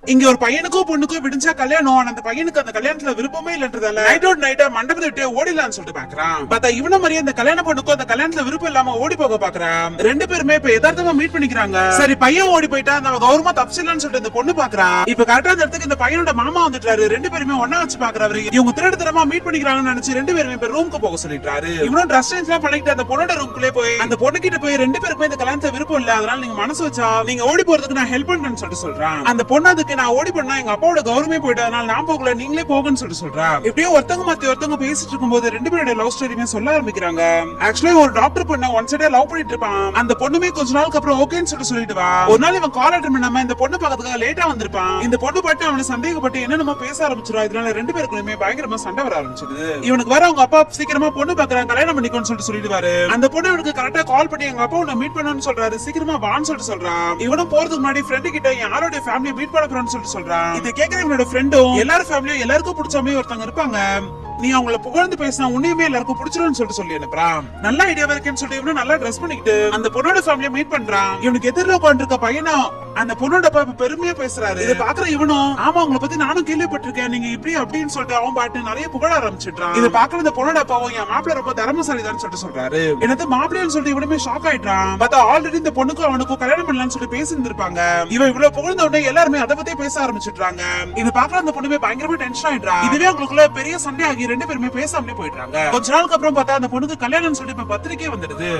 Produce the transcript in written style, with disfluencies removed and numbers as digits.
இங்க ஒரு பையனுக்கும் பொண்ணுக்கும் விடிஞ்சா கல்யாணம். அந்த பையனுக்கு அந்த கல்யாணத்துல விருப்பமே இல்லன்றதால நைட்டா மண்டபத்தை விட்டு ஓடிலான்னு சொல்லிட்டு பாக்குறான். பார்த்தா இவன மாதிரியே அந்த கல்யாண பொண்ணுக்கும் அந்த கல்யாணத்துல விருப்பம் இல்லாம ஓடி போக பாக்குறான். ரெண்டு பேருமே இப்ப யதார்த்தமா மீட் பண்ணிக்கிறாங்க. சரி பையன் ஓடி போயிட்டா நம்ம கௌரவமா தப்பிச்சிடலாம்னு சொல்லிட்டு இந்த பொண்ணு பாக்குறா. இப்ப கரெக்டா அந்த இடத்துக்கு இந்த பையனோட மாமா வந்துட்டாரு. ரெண்டு பேருமே ஒன்னா வச்சு பாக்குறாரு. இவங்க திருடத்தனமா மீட் பண்ணிக்கிறாங்கன்னு நினைச்சு ரெண்டு பேருமே இப்ப ரூமுக்கு போக சொல்லிட்டாரு. இவனும் ட்ரெஸ் சேஞ்ச் எல்லாம் பண்ணிட்டு அந்த பொண்ணோட ரூம்குள்ளே போய் அந்த பொண்ணு கிட்ட போய் ரெண்டு பேருக்குமே இந்த கல்யாணத்துல விருப்பம் இல்ல, அதனால நீங்க மனசு வச்சா நீங்க ஓடி போறதுக்கு நான் ஹெல்ப் பண்றேன்னு சொல்லிட்டு சொல்றான். அந்த பொண்ணு அதுக்கு நான் ஓடி பண்ணா அப்பாவோட கௌரவமே போயிட்டு அதனால நான் போகல, நீங்களே போகன்னு சொல்லிட்டு சொல்றா. இப்படியே ஒருத்தங்க மாத்தி ஒருத்தங்க பேசிட்டு இருக்கும்போது ரெண்டு பேரோட லவ் ஸ்டோரியுமே சொல்ல ஆரம்பிக்கிறாங்க. ஆக்சுவலி ஒரு டாக்டர் பொண்ண ஒன் சைடா லவ் பண்ணிட்டு இருப்பான். அந்த பொண்ணுமே கொஞ்ச நாளுக்கு அப்புறம் ஓகேன்னு சொல்லிட்டு வா. ஒரு நாள் இவன் கால் அட்டெண்ட் பண்ணாம இந்த பொண்ணு பார்க்கறதுக்காக லேட்டா வந்திருப்பான். இந்த பொண்ணு பட்டு அவனை சந்தேகப்பட்டு என்னென்னமோ பேச ஆரம்பிச்சிருவா. இதனால ரெண்டு பேருக்குமே பயங்கரமா சண்டை வர ஆரம்பிச்சது. இவனுக்கு வர அவங்க அப்பா சீக்கிரமா பொண்ணு பாக்குறாங்க, கல்யாணம் பண்ணிக்கோன்னு சொல்லிடுவாரு. அந்த பொண்ணு இவனுக்கு கரெக்டா கால் பண்ணி எங்க அப்பா உன்னை மீட் பண்ணணும்னு சொல்றாரு, சீக்கிரமா வான்னு சொல்லிட்டு சொல்றான். இவனும் போறதுக்கு முன்னாடி ஃப்ரெண்டு கிட்ட யாரோட ஃபேமிலியை மீட் பண்ண போறேன்னு சொல்றான். இதை கேட்கிற இவனோட ஃப்ரெண்டும் எல்லாரும் ஃபேமிலியும் எல்லாருக்கும் பிடிச்ச மாதிரி ஒருத்தங்க இருப்பாங்க, நீ அவங்கள புகழ்ந்து பேசினா உன்னையுமே எல்லாருக்கும் பிடிச்சிருன்னு சொல்லி அனுப்புறான். நல்ல ஐடியாவா இருக்கேன்னு சொல்லிட்டு இவனும் நல்லா ட்ரெஸ் பண்ணிக்கிட்டு அந்த பொண்ணோட ஃபேமிலியை மீட் பண்றான். இவனுக்கு எதிரில் உட்காந்துருக்க பையனும் அந்த பொண்ணோட பெருமையா பேசுறாரு. இதை பாக்குற இவனும் ஆமா உங்களை பத்தி நானும் கேள்விப்பட்டிருக்கேன், நீங்க இப்படி அப்படின்னு சொல்லிட்டு அவன் பாட்டு நிறைய புகழ ஆரம்பிச்சிட்டான். இதை பாக்குற இந்த பொண்ணோட அப்பாவும் என் மாப்பிள்ள ரொம்ப திறமசாலிதான் சொல்றாரு. என்னது மாப்பிள்ளைன்னு சொல்லிட்டு இவனுமே ஷாக் ஆயிட்டான். பார்த்தா ஆல்ரெடி இந்த பொண்ணுக்கும் அவனுக்கும் கல்யாணம் பண்ணலாம்னு சொல்லிட்டு பேசியிருந்திருப்பாங்க. இவன் இவ்வளவு புகழ்ந்த உடனே எல்லாருமே அதை பத்தி பேச ஆரம்பிச்சிட்டாங்க. இதை பாக்குற அந்த பொண்ணுமே பயங்கரமா டென்ஷன் ஆயிட்டான். இதுவே அவங்களுக்குள்ள பெரிய சண்டை ஆகி ரெண்டு பேருமே பேசாமலே போயிட்டாங்க. கொஞ்ச நாளுக்கு அப்புறம் பார்த்தா அந்த பொண்ணுக்கு கல்யாணம் சொல்லிட்டு பத்திரிக்கை வந்துடுது.